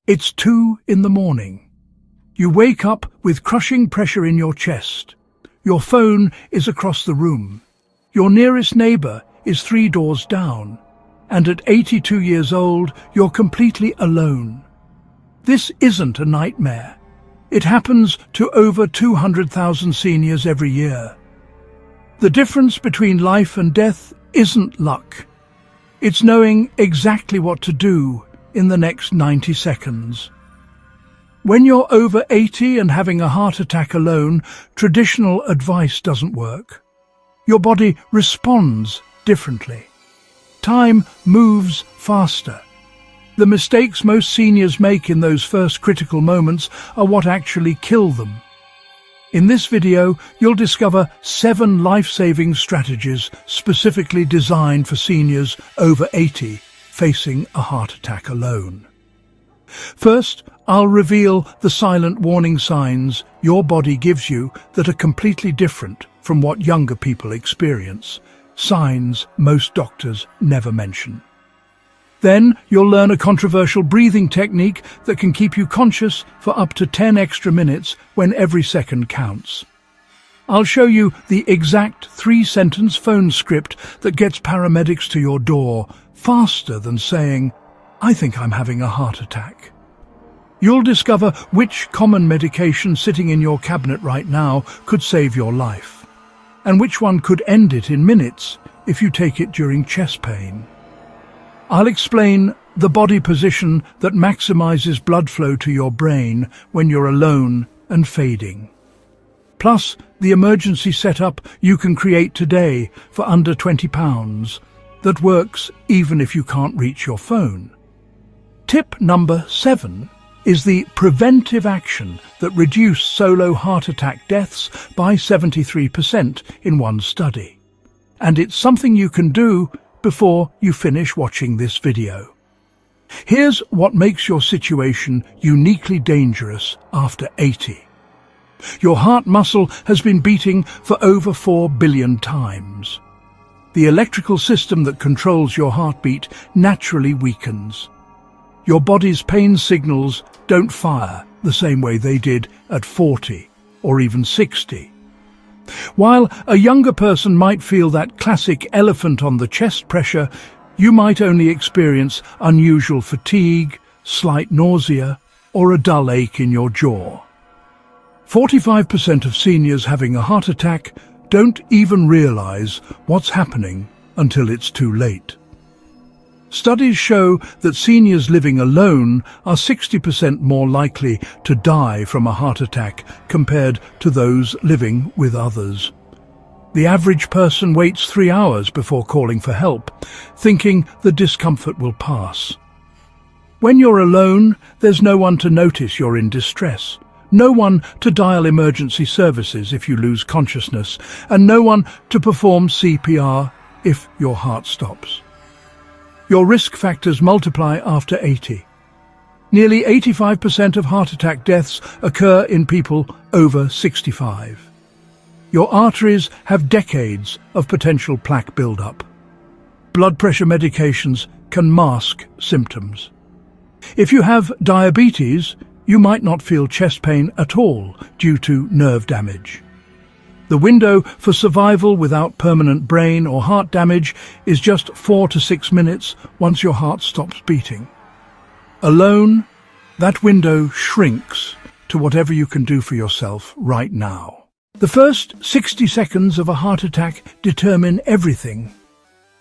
It's 2 in the morning. You wake up with crushing pressure in your chest. Your phone is across the room. Your nearest neighbor is 3 doors down. And at 82 years old, you're completely alone. This isn't a nightmare. It happens to over 200,000 seniors every year. The difference between life and death isn't luck. It's knowing exactly what to do in the next 90 seconds. When you're over 80 and having a heart attack alone, traditional advice doesn't work. Your body responds differently. Time moves faster. The mistakes most seniors make in those first critical moments are what actually kill them. In this video, you'll discover 7 life-saving strategies specifically designed for seniors over 80 facing a heart attack alone. First, I'll reveal the silent warning signs your body gives you that are completely different from what younger people experience, signs most doctors never mention. Then you'll learn a controversial breathing technique that can keep you conscious for up to 10 extra minutes when every second counts. I'll show you the exact 3-sentence phone script that gets paramedics to your door faster than saying, "I think I'm having a heart attack." You'll discover which common medication sitting in your cabinet right now could save your life, and which one could end it in minutes if you take it during chest pain. I'll explain the body position that maximizes blood flow to your brain when you're alone and fading. Plus, the emergency setup you can create today for under £20 that works even if you can't reach your phone. Tip number 7 is the preventive action that reduced solo heart attack deaths by 73% in one study. And it's something you can do before you finish watching this video. Here's what makes your situation uniquely dangerous after 80. Your heart muscle has been beating for over 4 billion times. The electrical system that controls your heartbeat naturally weakens. Your body's pain signals don't fire the same way they did at 40 or even 60. While a younger person might feel that classic elephant on the chest pressure, you might only experience unusual fatigue, slight nausea, or a dull ache in your jaw. 45% of seniors having a heart attack don't even realize what's happening until it's too late. Studies show that seniors living alone are 60% more likely to die from a heart attack compared to those living with others. The average person waits 3 hours before calling for help, thinking the discomfort will pass. When you're alone, there's no one to notice you're in distress, no one to dial emergency services if you lose consciousness, and no one to perform CPR if your heart stops. Your risk factors multiply after 80. Nearly 85% of heart attack deaths occur in people over 65. Your arteries have decades of potential plaque buildup. Blood pressure medications can mask symptoms. If you have diabetes, you might not feel chest pain at all due to nerve damage. The window for survival without permanent brain or heart damage is just 4 to 6 minutes once your heart stops beating. Alone, that window shrinks to whatever you can do for yourself right now. The first 60 seconds of a heart attack determine everything.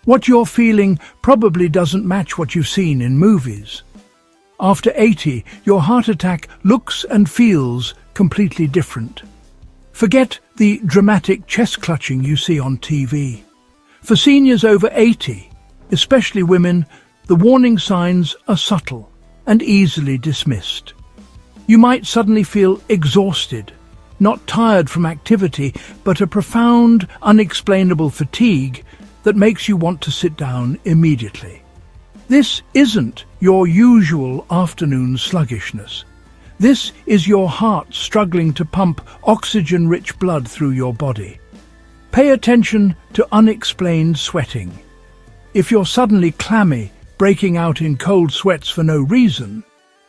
What you're feeling probably doesn't match what you've seen in movies. After 80, your heart attack looks and feels completely different. Forget the dramatic chest clutching you see on TV. For seniors over 80, especially women, the warning signs are subtle and easily dismissed. You might suddenly feel exhausted, not tired from activity, but a profound, unexplainable fatigue that makes you want to sit down immediately. This isn't your usual afternoon sluggishness. This is your heart struggling to pump oxygen-rich blood through your body. Pay attention to unexplained sweating. If you're suddenly clammy, breaking out in cold sweats for no reason,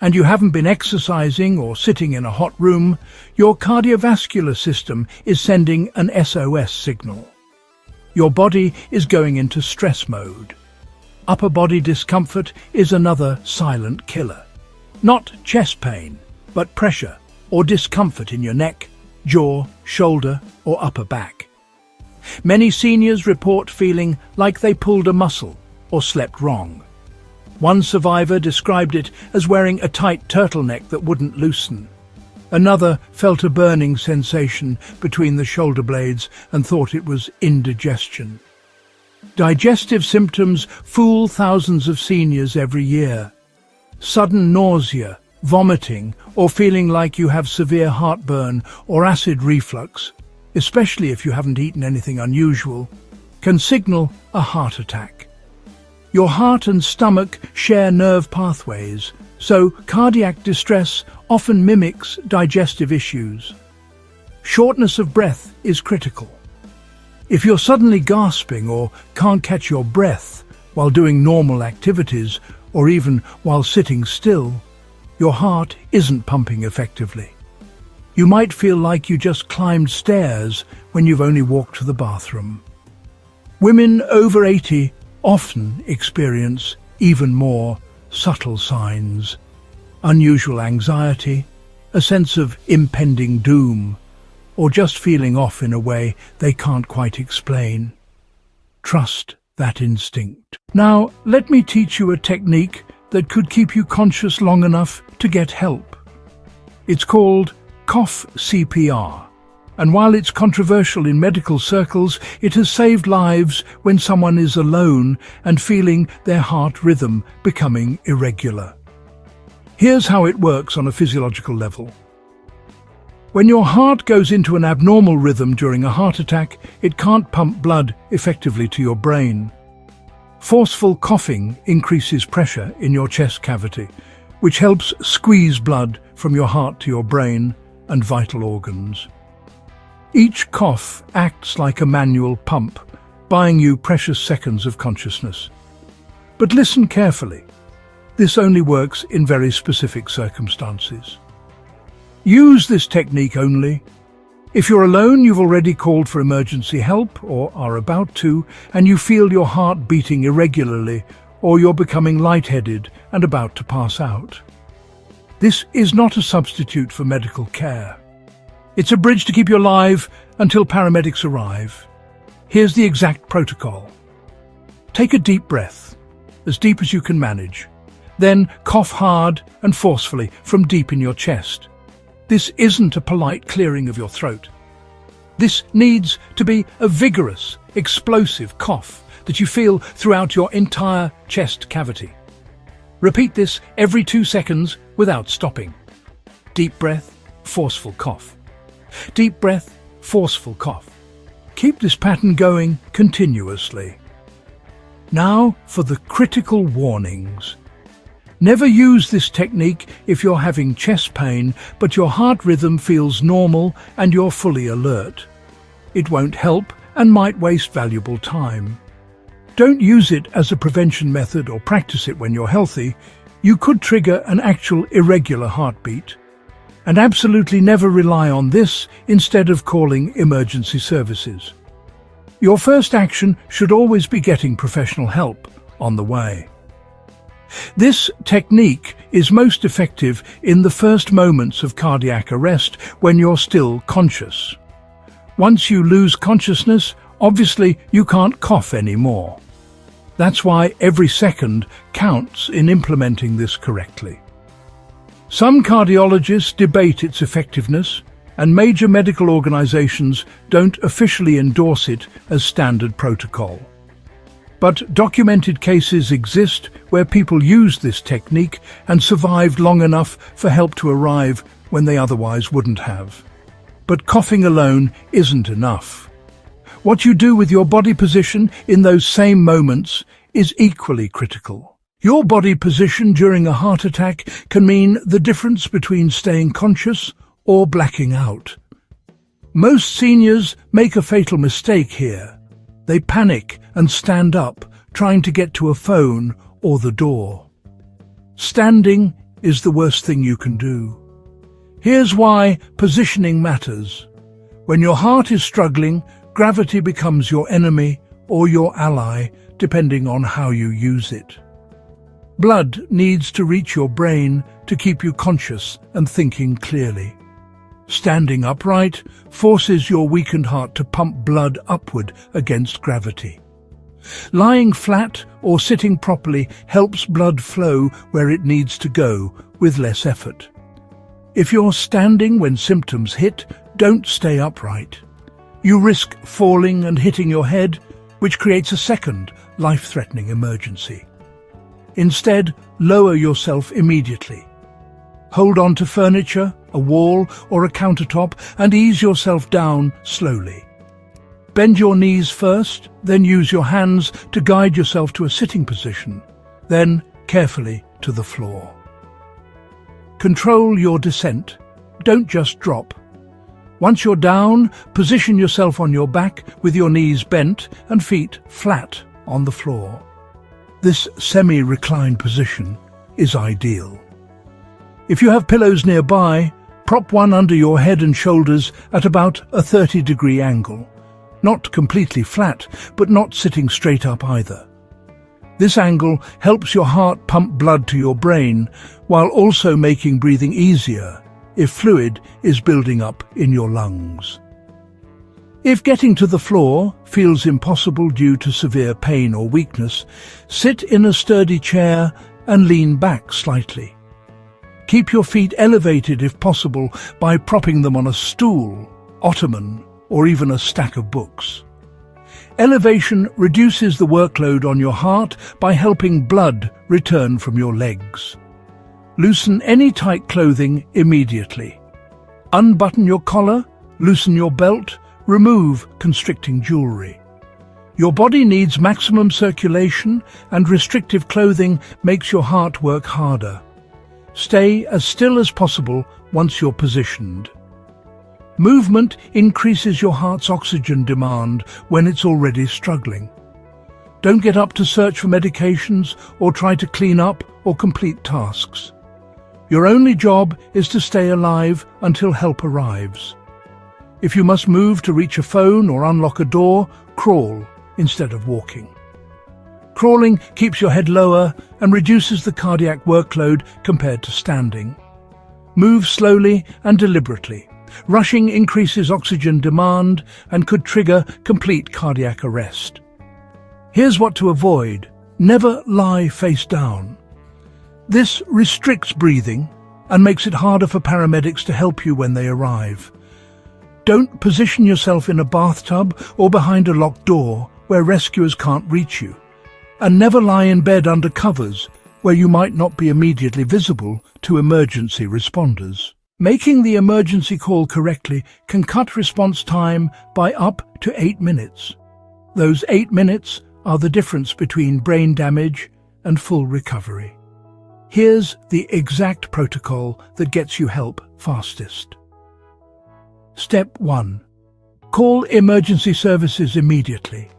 and you haven't been exercising or sitting in a hot room, your cardiovascular system is sending an SOS signal. Your body is going into stress mode. Upper body discomfort is another silent killer. Not chest pain, but pressure or discomfort in your neck, jaw, shoulder, or upper back. Many seniors report feeling like they pulled a muscle or slept wrong. One survivor described it as wearing a tight turtleneck that wouldn't loosen. Another felt a burning sensation between the shoulder blades and thought it was indigestion. Digestive symptoms fool thousands of seniors every year. Sudden nausea, vomiting, or feeling like you have severe heartburn or acid reflux, especially if you haven't eaten anything unusual, can signal a heart attack. Your heart and stomach share nerve pathways, so cardiac distress often mimics digestive issues. Shortness of breath is critical. If you're suddenly gasping or can't catch your breath while doing normal activities or even while sitting still, your heart isn't pumping effectively. You might feel like you just climbed stairs when you've only walked to the bathroom. Women over 80 often experience even more subtle signs: unusual anxiety, a sense of impending doom, or just feeling off in a way they can't quite explain. Trust that instinct. Now, let me teach you a technique that could keep you conscious long enough to get help. It's called cough CPR, and while it's controversial in medical circles, it has saved lives when someone is alone and feeling their heart rhythm becoming irregular. Here's how it works on a physiological level. When your heart goes into an abnormal rhythm during a heart attack, it can't pump blood effectively to your brain. Forceful coughing increases pressure in your chest cavity, which helps squeeze blood from your heart to your brain and vital organs. Each cough acts like a manual pump, buying you precious seconds of consciousness. But listen carefully. This only works in very specific circumstances. Use this technique only if you're alone, you've already called for emergency help or are about to, and you feel your heart beating irregularly, or you're becoming lightheaded and about to pass out. This is not a substitute for medical care. It's a bridge to keep you alive until paramedics arrive. Here's the exact protocol. Take a deep breath, as deep as you can manage. Then cough hard and forcefully from deep in your chest. This isn't a polite clearing of your throat. This needs to be a vigorous, explosive cough that you feel throughout your entire chest cavity. Repeat this every 2 seconds without stopping. Deep breath, forceful cough. Deep breath, forceful cough. Keep this pattern going continuously. Now for the critical warnings. Never use this technique if you're having chest pain, but your heart rhythm feels normal and you're fully alert. It won't help and might waste valuable time. Don't use it as a prevention method or practice it when you're healthy. You could trigger an actual irregular heartbeat. And absolutely never rely on this instead of calling emergency services. Your first action should always be getting professional help on the way. This technique is most effective in the first moments of cardiac arrest when you're still conscious. Once you lose consciousness, obviously you can't cough anymore. That's why every second counts in implementing this correctly. Some cardiologists debate its effectiveness, and major medical organizations don't officially endorse it as standard protocol. But documented cases exist where people used this technique and survived long enough for help to arrive when they otherwise wouldn't have. But coughing alone isn't enough. What you do with your body position in those same moments is equally critical. Your body position during a heart attack can mean the difference between staying conscious or blacking out. Most seniors make a fatal mistake here. They panic and stand up, trying to get to a phone or the door. Standing is the worst thing you can do. Here's why positioning matters. When your heart is struggling, gravity becomes your enemy or your ally, depending on how you use it. Blood needs to reach your brain to keep you conscious and thinking clearly. Standing upright forces your weakened heart to pump blood upward against gravity. Lying flat or sitting properly helps blood flow where it needs to go with less effort. If you're standing when symptoms hit, don't stay upright. You risk falling and hitting your head, which creates a second life-threatening emergency. Instead, lower yourself immediately. Hold on to furniture, a wall or a countertop and ease yourself down slowly. Bend your knees first, then use your hands to guide yourself to a sitting position, then carefully to the floor. Control your descent. Don't just drop. Once you're down, position yourself on your back with your knees bent and feet flat on the floor. This semi-reclined position is ideal. If you have pillows nearby, prop one under your head and shoulders at about a 30-degree angle. Not completely flat, but not sitting straight up either. This angle helps your heart pump blood to your brain while also making breathing easier if fluid is building up in your lungs. If getting to the floor feels impossible due to severe pain or weakness, sit in a sturdy chair and lean back slightly. Keep your feet elevated if possible by propping them on a stool, ottoman, or even a stack of books. Elevation reduces the workload on your heart by helping blood return from your legs. Loosen any tight clothing immediately. Unbutton your collar, loosen your belt, remove constricting jewelry. Your body needs maximum circulation, and restrictive clothing makes your heart work harder. Stay as still as possible once you're positioned. Movement increases your heart's oxygen demand when it's already struggling. Don't get up to search for medications or try to clean up or complete tasks. Your only job is to stay alive until help arrives. If you must move to reach a phone or unlock a door, crawl instead of walking. Crawling keeps your head lower and reduces the cardiac workload compared to standing. Move slowly and deliberately. Rushing increases oxygen demand and could trigger complete cardiac arrest. Here's what to avoid. Never lie face down. This restricts breathing and makes it harder for paramedics to help you when they arrive. Don't position yourself in a bathtub or behind a locked door where rescuers can't reach you. And never lie in bed under covers where you might not be immediately visible to emergency responders. Making the emergency call correctly can cut response time by up to 8 minutes. Those 8 minutes are the difference between brain damage and full recovery. Here's the exact protocol that gets you help fastest. Step 1. Call emergency services immediately.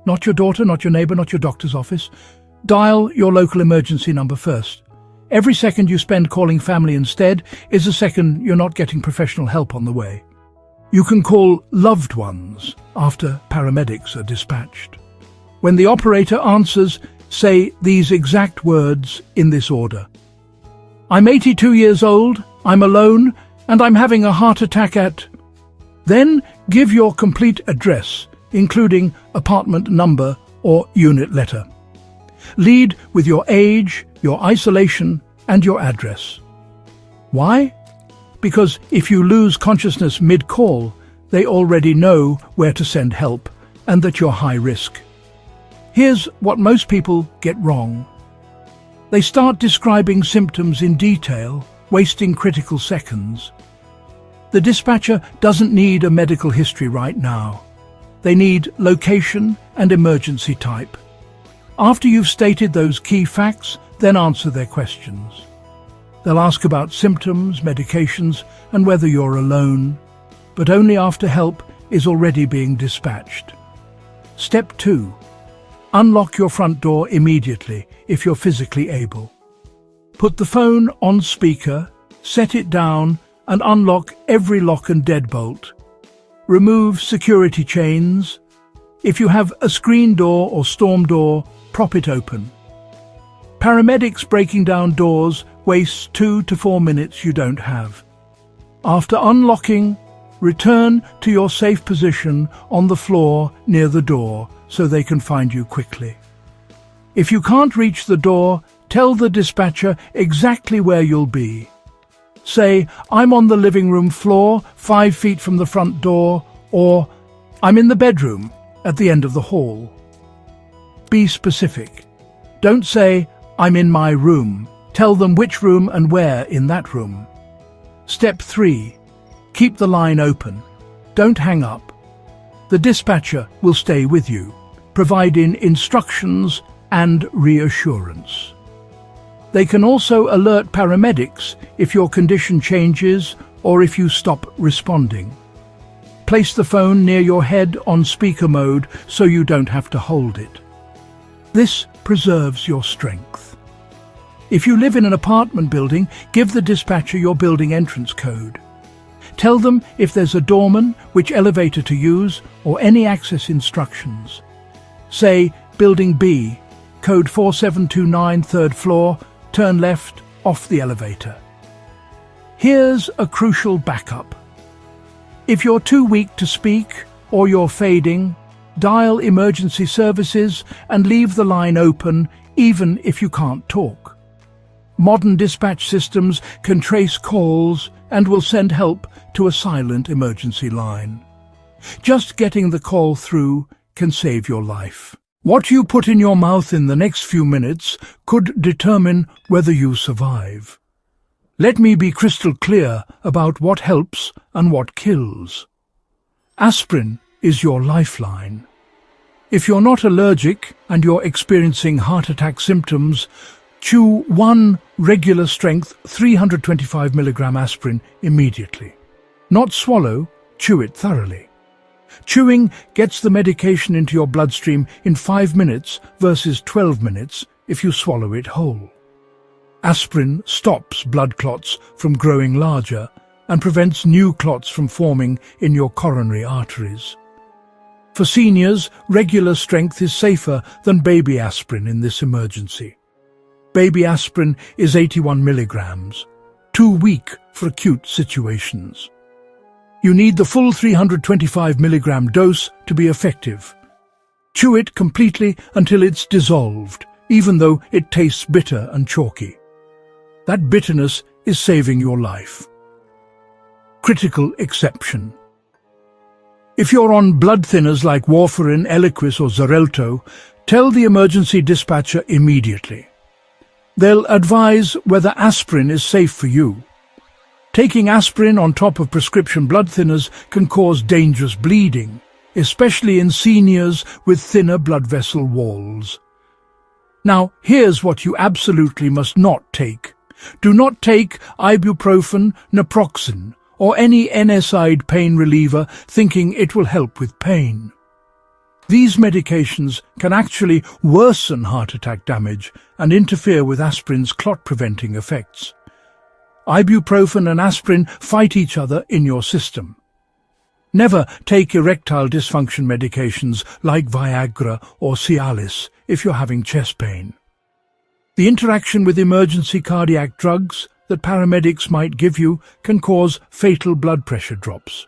Not your daughter, not your neighbor, not your doctor's office. Dial your local emergency number first. Every second you spend calling family instead is a second you're not getting professional help on the way. You can call loved ones after paramedics are dispatched. When the operator answers, say these exact words in this order. I'm 82 years old, I'm alone, and I'm having a heart attack at... Then give your complete address, including apartment number or unit letter. Lead with your age, your isolation, and your address. Why? Because if you lose consciousness mid-call, they already know where to send help and that you're high risk. Here's what most people get wrong. They start describing symptoms in detail, wasting critical seconds. The dispatcher doesn't need a medical history right now. They need location and emergency type. After you've stated those key facts, then answer their questions. They'll ask about symptoms, medications, and whether you're alone, but only after help is already being dispatched. Step 2. Unlock your front door immediately if you're physically able. Put the phone on speaker, set it down, and unlock every lock and deadbolt. Remove security chains. If you have a screen door or storm door, prop it open. Paramedics breaking down doors waste 2 to 4 minutes you don't have. After unlocking, return to your safe position on the floor near the door so they can find you quickly. If you can't reach the door, tell the dispatcher exactly where you'll be. Say, "I'm on the living room floor, 5 feet from the front door," or "I'm in the bedroom at the end of the hall." Be specific. Don't say, "I'm in my room." Tell them which room and where in that room. Step 3. Keep the line open. Don't hang up. The dispatcher will stay with you, providing instructions and reassurance. They can also alert paramedics if your condition changes or if you stop responding. Place the phone near your head on speaker mode so you don't have to hold it. This preserves your strength. If you live in an apartment building, give the dispatcher your building entrance code. Tell them if there's a doorman, which elevator to use, or any access instructions. Say, "Building B, code 4729, 3rd floor, turn left, off the elevator." Here's a crucial backup. If you're too weak to speak or you're fading, dial emergency services and leave the line open even if you can't talk. Modern dispatch systems can trace calls and will send help to a silent emergency line. Just getting the call through can save your life. What you put in your mouth in the next few minutes could determine whether you survive. Let me be crystal clear about what helps and what kills. Aspirin is your lifeline. If you're not allergic and you're experiencing heart attack symptoms, chew 1 regular strength 325 mg aspirin immediately. Not swallow, chew it thoroughly. Chewing gets the medication into your bloodstream in 5 minutes versus 12 minutes if you swallow it whole. Aspirin stops blood clots from growing larger and prevents new clots from forming in your coronary arteries. For seniors, regular strength is safer than baby aspirin in this emergency. Baby aspirin is 81 milligrams, too weak for acute situations. You need the full 325 milligram dose to be effective. Chew it completely until it's dissolved, even though it tastes bitter and chalky. That bitterness is saving your life. Critical exception. If you're on blood thinners like warfarin, Eliquis or Xarelto, tell the emergency dispatcher immediately. They'll advise whether aspirin is safe for you. Taking aspirin on top of prescription blood thinners can cause dangerous bleeding, especially in seniors with thinner blood vessel walls. Now, here's what you absolutely must not take. Do not take ibuprofen, naproxen, or any NSAID pain reliever thinking it will help with pain. These medications can actually worsen heart attack damage and interfere with aspirin's clot-preventing effects. Ibuprofen and aspirin fight each other in your system. Never take erectile dysfunction medications like Viagra or Cialis if you're having chest pain. The interaction with emergency cardiac drugs that paramedics might give you can cause fatal blood pressure drops.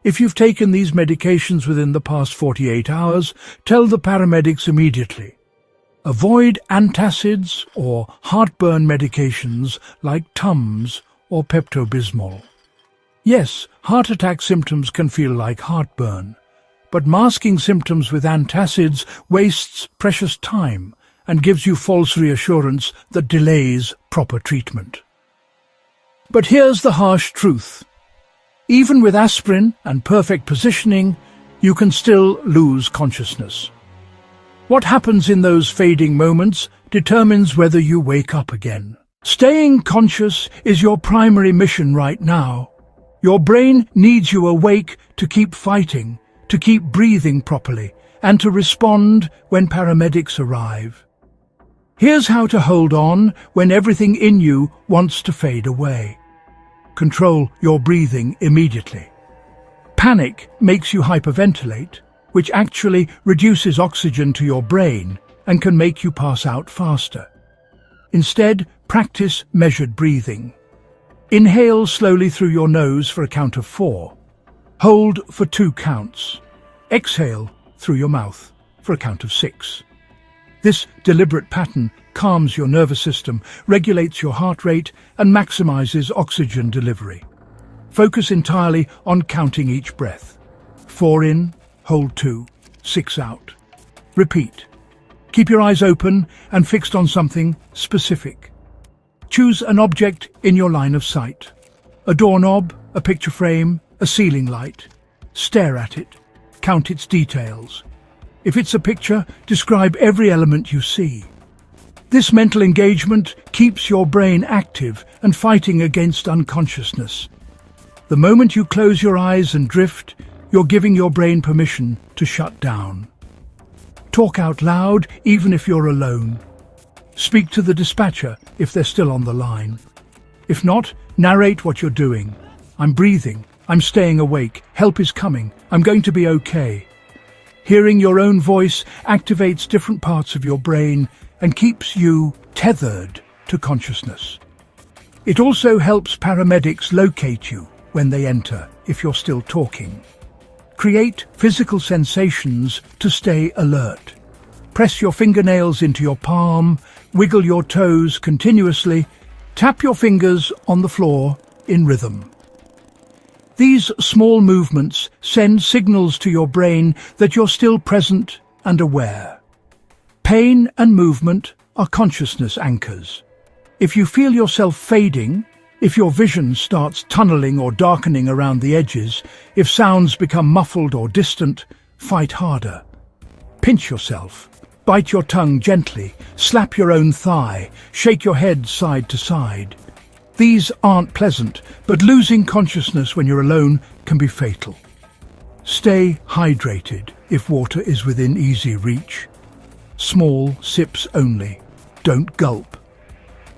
If you've taken these medications within the past 48 hours, tell the paramedics immediately. Avoid antacids or heartburn medications like Tums or Pepto-Bismol. Yes, heart attack symptoms can feel like heartburn, but masking symptoms with antacids wastes precious time and gives you false reassurance that delays proper treatment. But here's the harsh truth. Even with aspirin and perfect positioning, you can still lose consciousness. What happens in those fading moments determines whether you wake up again. Staying conscious is your primary mission right now. Your brain needs you awake to keep fighting, to keep breathing properly, and to respond when paramedics arrive. Here's how to hold on when everything in you wants to fade away. Control your breathing immediately. Panic makes you hyperventilate, which actually reduces oxygen to your brain and can make you pass out faster. Instead, practice measured breathing. Inhale slowly through your nose for a count of 4. Hold for 2 counts. Exhale through your mouth for a count of 6. This deliberate pattern calms your nervous system, regulates your heart rate, and maximizes oxygen delivery. Focus entirely on counting each breath. 4 in, hold 2, 6 out. Repeat. Keep your eyes open and fixed on something specific. Choose an object in your line of sight. A doorknob, a picture frame, a ceiling light. Stare at it. Count its details. If it's a picture, describe every element you see. This mental engagement keeps your brain active and fighting against unconsciousness. The moment you close your eyes and drift, you're giving your brain permission to shut down. Talk out loud, even if you're alone. Speak to the dispatcher if they're still on the line. If not, narrate what you're doing. I'm breathing. I'm staying awake. Help is coming. I'm going to be okay. Hearing your own voice activates different parts of your brain and keeps you tethered to consciousness. It also helps paramedics locate you when they enter, if you're still talking. Create physical sensations to stay alert. Press your fingernails into your palm, wiggle your toes continuously, tap your fingers on the floor in rhythm. These small movements send signals to your brain that you're still present and aware. Pain and movement are consciousness anchors. If you feel yourself fading, if your vision starts tunneling or darkening around the edges, if sounds become muffled or distant, fight harder. Pinch yourself. Bite your tongue gently. Slap your own thigh. Shake your head side to side. These aren't pleasant, but losing consciousness when you're alone can be fatal. Stay hydrated if water is within easy reach. Small sips only. Don't gulp.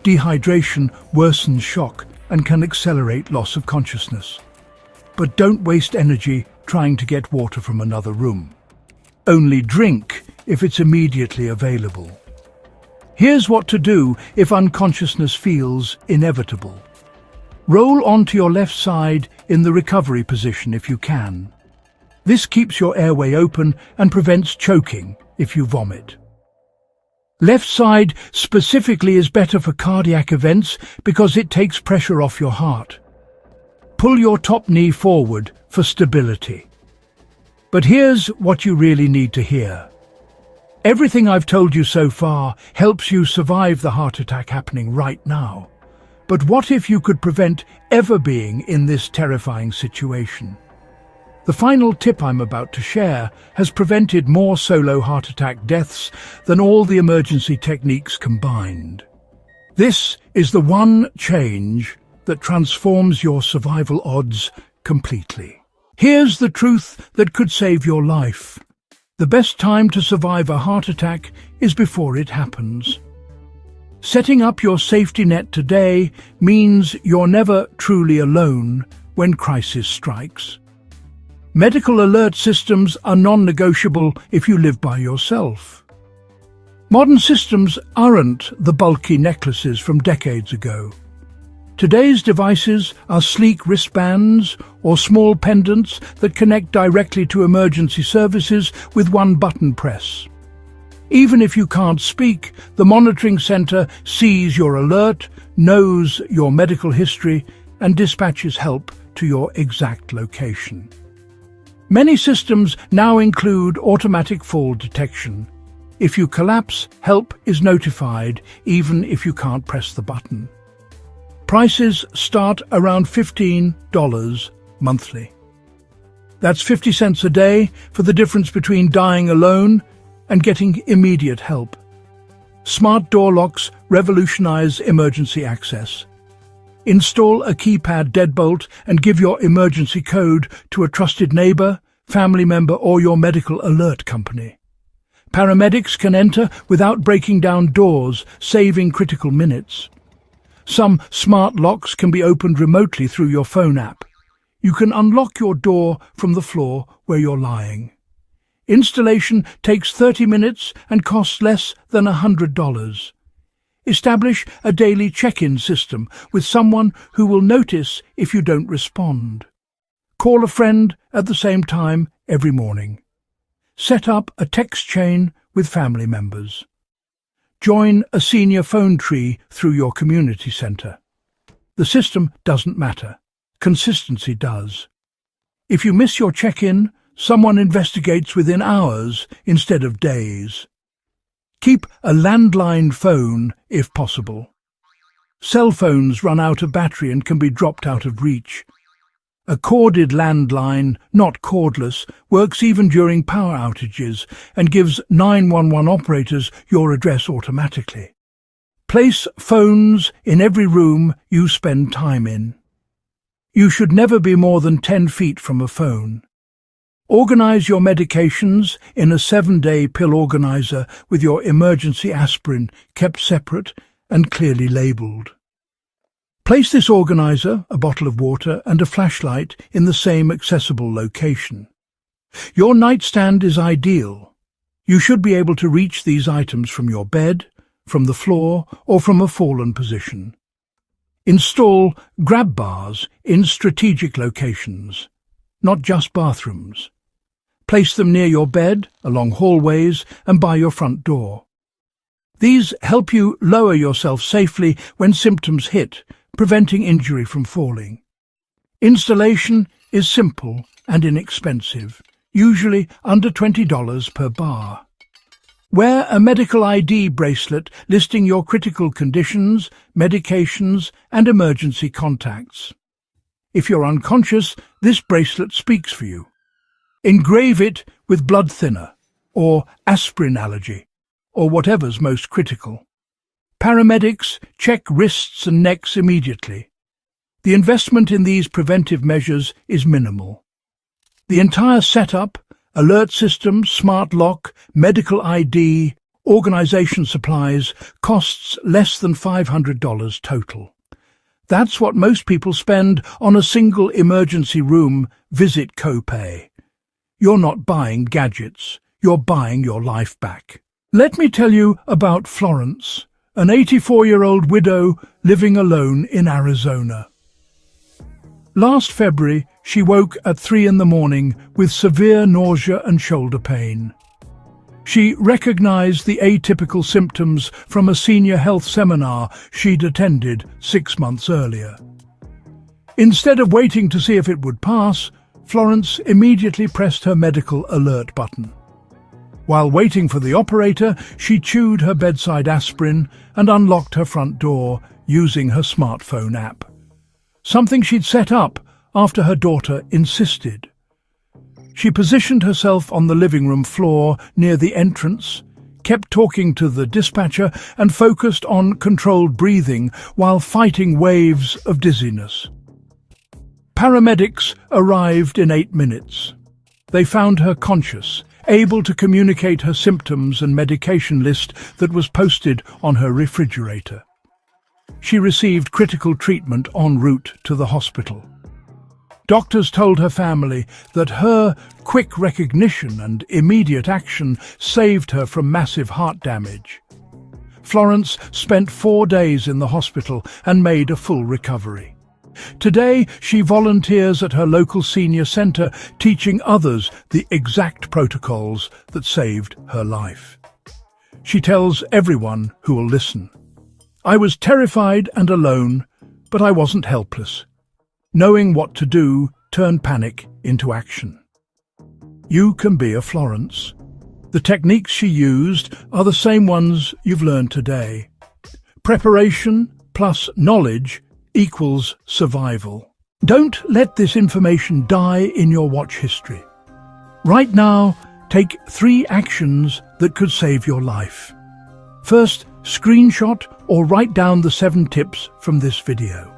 Dehydration worsens shock and can accelerate loss of consciousness. But don't waste energy trying to get water from another room. Only drink if it's immediately available. Here's what to do if unconsciousness feels inevitable. Roll onto your left side in the recovery position if you can. This keeps your airway open and prevents choking if you vomit. Left side specifically is better for cardiac events because it takes pressure off your heart. Pull your top knee forward for stability. But here's what you really need to hear. Everything I've told you so far helps you survive the heart attack happening right now. But what if you could prevent ever being in this terrifying situation? The final tip I'm about to share has prevented more solo heart attack deaths than all the emergency techniques combined. This is the one change that transforms your survival odds completely. Here's the truth that could save your life. The best time to survive a heart attack is before it happens. Setting up your safety net today means you're never truly alone when crisis strikes. Medical alert systems are non-negotiable if you live by yourself. Modern systems aren't the bulky necklaces from decades ago. Today's devices are sleek wristbands or small pendants that connect directly to emergency services with one button press. Even if you can't speak, the monitoring center sees your alert, knows your medical history, and dispatches help to your exact location. Many systems now include automatic fall detection. If you collapse, help is notified even if you can't press the button. Prices start around $15 monthly. That's 50 cents a day for the difference between dying alone and getting immediate help. Smart door locks revolutionize emergency access. Install a keypad deadbolt and give your emergency code to a trusted neighbor, family member, or your medical alert company. Paramedics can enter without breaking down doors, saving critical minutes. Some smart locks can be opened remotely through your phone app. You can unlock your door from the floor where you're lying. Installation takes 30 minutes and costs less than $100. Establish a daily check-in system with someone who will notice if you don't respond. Call a friend at the same time every morning. Set up a text chain with family members. Join a senior phone tree through your community centre. The system doesn't matter. Consistency does. If you miss your check-in, someone investigates within hours instead of days. Keep a landline phone if possible. Cell phones run out of battery and can be dropped out of reach. A corded landline, not cordless, works even during power outages and gives 911 operators your address automatically. Place phones in every room you spend time in. You should never be more than 10 feet from a phone. Organize your medications in a 7-day pill organizer with your emergency aspirin kept separate and clearly labeled. Place this organizer, a bottle of water and a flashlight in the same accessible location. Your nightstand is ideal. You should be able to reach these items from your bed, from the floor, or from a fallen position. Install grab bars in strategic locations, not just bathrooms. Place them near your bed, along hallways, and by your front door. These help you lower yourself safely when symptoms hit, preventing injury from falling. Installation is simple and inexpensive, usually under $20 per bar. Wear a medical ID bracelet listing your critical conditions, medications, and emergency contacts. If you're unconscious, this bracelet speaks for you. Engrave it with blood thinner, or aspirin allergy, or whatever's most critical. Paramedics check wrists and necks immediately. The investment in these preventive measures is minimal. The entire setup, alert system, smart lock, medical ID, organization supplies, costs less than $500 total. That's what most people spend on a single emergency room visit copay. You're not buying gadgets, you're buying your life back. Let me tell you about Florence, an 84-year-old widow living alone in Arizona. Last February, she woke at 3 a.m. with severe nausea and shoulder pain. She recognized the atypical symptoms from a senior health seminar she'd attended 6 months earlier. Instead of waiting to see if it would pass, Florence immediately pressed her medical alert button. While waiting for the operator, she chewed her bedside aspirin and unlocked her front door using her smartphone app. Something she'd set up after her daughter insisted. She positioned herself on the living room floor near the entrance, kept talking to the dispatcher, and focused on controlled breathing while fighting waves of dizziness. Paramedics arrived in 8 minutes. They found her conscious, able to communicate her symptoms and medication list that was posted on her refrigerator. She received critical treatment en route to the hospital. Doctors told her family that her quick recognition and immediate action saved her from massive heart damage. Florence spent 4 days in the hospital and made a full recovery. Today, she volunteers at her local senior centre, teaching others the exact protocols that saved her life. She tells everyone who will listen, "I was terrified and alone, but I wasn't helpless. Knowing what to do turned panic into action." You can be a Florence. The techniques she used are the same ones you've learned today. Preparation plus knowledge equals survival. Don't let this information die in your watch history. Right now, take 3 actions that could save your life. First, screenshot or write down the 7 tips from this video.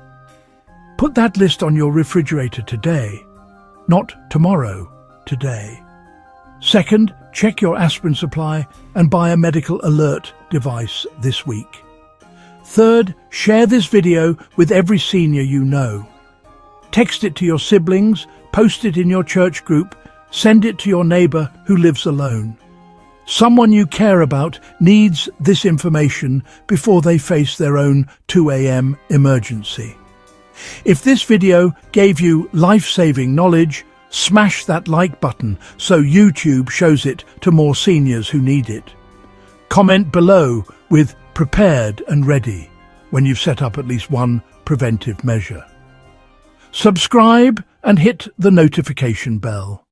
Put that list on your refrigerator today, not tomorrow, today. Second, Check your aspirin supply and buy a medical alert device this week. Third, share this video with every senior you know. Text it to your siblings, post it in your church group, send it to your neighbor who lives alone. Someone you care about needs this information before they face their own 2 a.m. emergency. If this video gave you life-saving knowledge, smash that like button so YouTube shows it to more seniors who need it. Comment below with prepared and ready when you've set up at least one preventive measure. Subscribe and hit the notification bell.